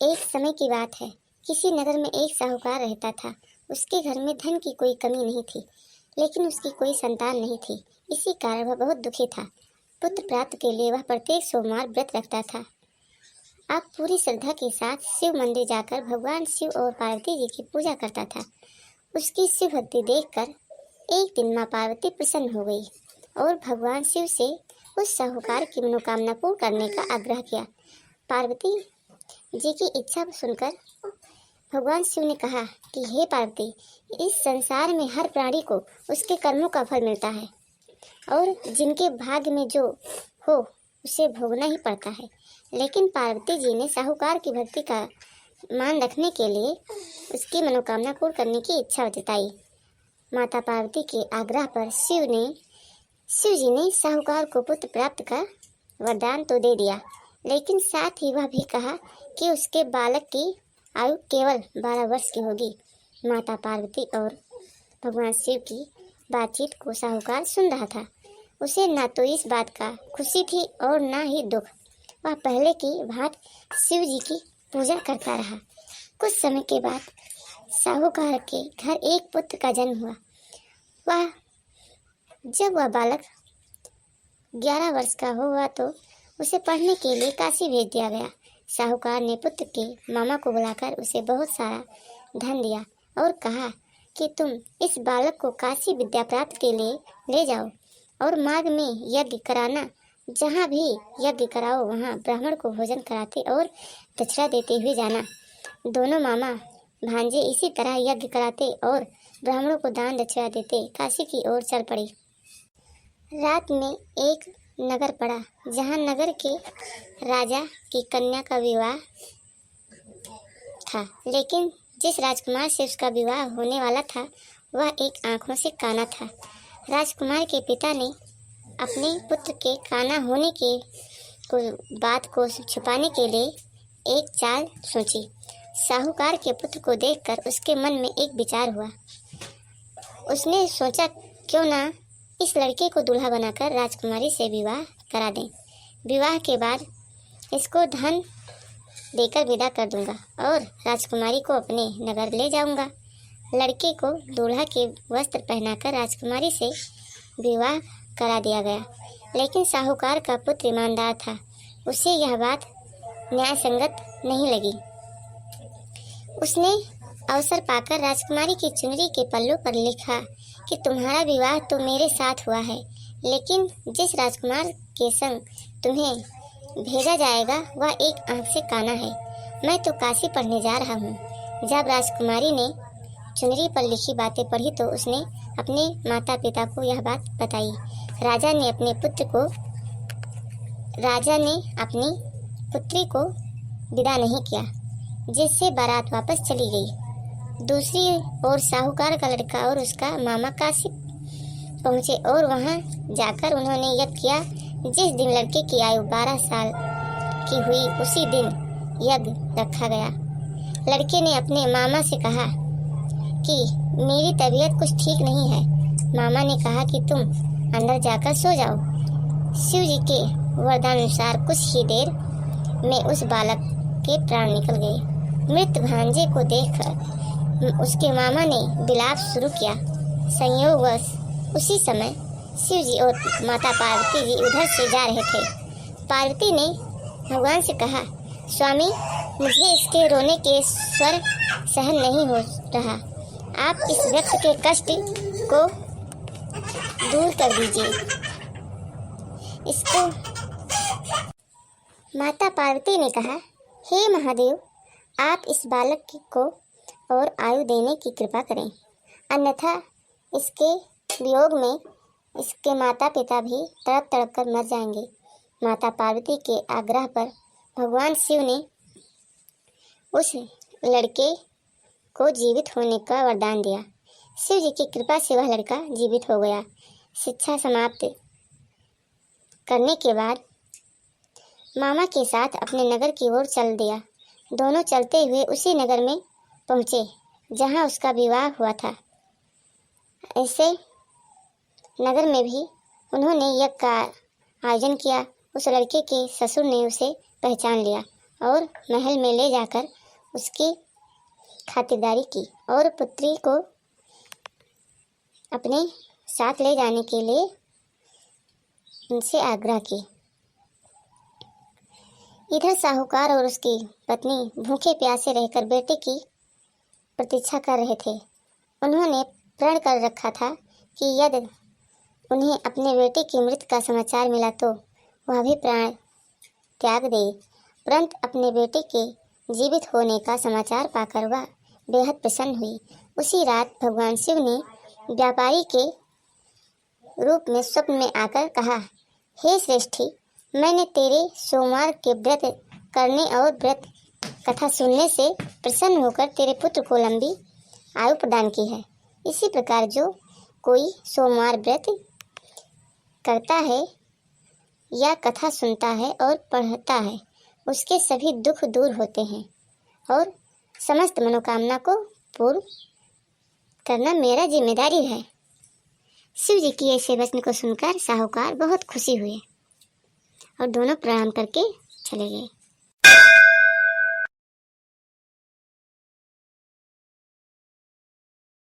एक समय की बात है। किसी नगर में एक साहूकार रहता था। उसके घर में धन की कोई कमी नहीं थी, लेकिन उसकी कोई संतान नहीं थी। इसी कारण वह बहुत दुखी था। पुत्र प्राप्त के लिए वह प्रत्येक सोमवार व्रत रखता था। अब पूरी श्रद्धा के साथ शिव मंदिर जाकर भगवान शिव और पार्वती जी की पूजा करता था। उसकी शिव भक्ति देखकर एक दिन माँ पार्वती प्रसन्न हो गई और भगवान शिव से उस साहूकार की मनोकामना पूर्ण करने का आग्रह किया। पार्वती जी की इच्छा सुनकर भगवान शिव ने कहा कि हे पार्वती, इस संसार में हर प्राणी को उसके कर्मों का फल मिलता है और जिनके भाग्य में जो हो उसे भोगना ही पड़ता है। लेकिन पार्वती जी ने साहूकार की भक्ति का मान रखने के लिए उसकी मनोकामना पूर्ण करने की इच्छा जताई। माता पार्वती के आग्रह पर शिव जी ने साहूकार को पुत्र प्राप्त का वरदान तो दे दिया, लेकिन साथ ही वह भी कहा कि उसके बालक की आयु केवल 12 वर्ष की होगी। माता पार्वती और भगवान शिव की बातचीत को साहूकार सुन रहा था। उसे न तो इस बात का खुशी थी और न ही दुख। वह पहले की भांति शिव जी की पूजा करता रहा। कुछ समय के बाद साहूकार के घर एक पुत्र का जन्म हुआ। जब वह बालक 11 वर्ष का हुआ तो उसे पढ़ने के लिए काशी भेज दिया गया। साहूकार ने पुत्र के मामा को बुलाकर उसे बहुत सारा धन दिया और कहा कि तुम इस बालक को काशी विद्या प्राप्त के लिए ले जाओ और मार्ग में यज्ञ कराना। जहाँ भी यज्ञ कराओ वहाँ ब्राह्मण को भोजन कराते और दक्षिणा देते हुए जाना। दोनों मामा भांजे इसी तरह यज्ञ कराते और ब्राह्मणों को दान दक्षिणा देते काशी की ओर चल पड़े। रात में एक नगर पड़ा, जहाँ नगर के राजा की कन्या का विवाह था। लेकिन जिस राजकुमार से उसका विवाह होने वाला था वह एक आंखों से काना था। राजकुमार के पिता ने अपने पुत्र के काना होने के बात को छुपाने के लिए एक चाल सोची। साहूकार के पुत्र को देखकर उसके मन में एक विचार हुआ। उसने सोचा क्यों ना इस लड़के को दूल्हा बनाकर राजकुमारी से विवाह करा दें। विवाह के बाद इसको धन देकर विदा कर दूंगा और राजकुमारी को अपने नगर ले जाऊंगा। लड़के को दूल्हा के वस्त्र पहनाकर राजकुमारी से विवाह करा दिया गया। लेकिन साहूकार का पुत्र ईमानदार था। उसे यह बात न्याय संगत नहीं लगी। उसने अवसर पाकर राजकुमारी की चुनरी के पल्लू पर लिखा कि तुम्हारा विवाह तो मेरे साथ हुआ है, लेकिन जिस राजकुमार के संग तुम्हें भेजा जाएगा वह एक आंख से काना है। मैं तो काशी पढ़ने जा रहा हूँ। जब राजकुमारी ने चुनरी पर लिखी बातें पढ़ी तो उसने अपने माता पिता को यह बात बताई। राजा ने अपनी पुत्री को विदा नहीं किया, जिससे बारात वापस चली गई। दूसरी ओर साहूकार का लड़का और उसका मामा काशी पहुंचे और वहां जाकर उन्होंने यज्ञ किया। जिस दिन लड़के की आयु 12 साल की हुई उसी दिन यज्ञ रखा गया। लड़के ने अपने मामा से कहा कि मेरी तबीयत कुछ ठीक नहीं है। मामा ने कहा कि तुम अंदर जाकर सो जाओ। शिव जी के वरदानुसार कुछ ही देर में उस बालक के प्राण निकल गए। मृत भांजे को देखकर उसके मामा ने विलाप शुरू किया। संयोगवश उसी समय शिव जी और माता पार्वती जी उधर से जा रहे थे। पार्वती ने भगवान से कहा, स्वामी, मुझे इसके रोने के स्वर सहन नहीं हो रहा। आप इस व्यक्ति के कष्ट को दूर कर दीजिए। इसको माता पार्वती ने कहा, हे महादेव, आप इस बालक को और आयु देने की कृपा करें, अन्यथा इसके वियोग में इसके माता पिता भी तड़प तड़प कर मर जाएंगे। माता पार्वती के आग्रह पर भगवान शिव ने उस लड़के को जीवित होने का वरदान दिया। शिव जी की कृपा से वह लड़का जीवित हो गया। शिक्षा समाप्त करने के बाद मामा के साथ अपने नगर की ओर चल दिया। दोनों चलते हुए उसी नगर में पहुँचे जहाँ उसका विवाह हुआ था। ऐसे नगर में भी उन्होंने यज्ञ का आयोजन किया। उस लड़के के ससुर ने उसे पहचान लिया और महल में ले जाकर उसकी खातिरदारी की और पुत्री को अपने साथ ले जाने के लिए उनसे आग्रह की। इधर साहूकार और उसकी पत्नी भूखे प्यासे रहकर बेटे की प्रतीक्षा कर रहे थे। उन्होंने प्रण कर रखा था कि यदि उन्हें अपने बेटे की मृत्यु का समाचार मिला तो वह भी प्राण त्याग दे, परंतु अपने बेटे के जीवित होने का समाचार पाकर वह बेहद प्रसन्न हुई। उसी रात भगवान शिव ने व्यापारी के रूप में स्वप्न में आकर कहा, हे श्रेष्ठी, मैंने तेरे सोमवार के व्रत करने और व्रत कथा सुनने से प्रसन्न होकर तेरे पुत्र को लंबी आयु प्रदान की है। इसी प्रकार जो कोई सोमवार व्रत करता है या कथा सुनता है और पढ़ता है, उसके सभी दुख दूर होते हैं और समस्त मनोकामना को पूर्ण करना मेरा जिम्मेदारी है। शिव जी की ऐसे वचन को सुनकर साहूकार बहुत खुशी हुए और दोनों प्रणाम करके चले गए।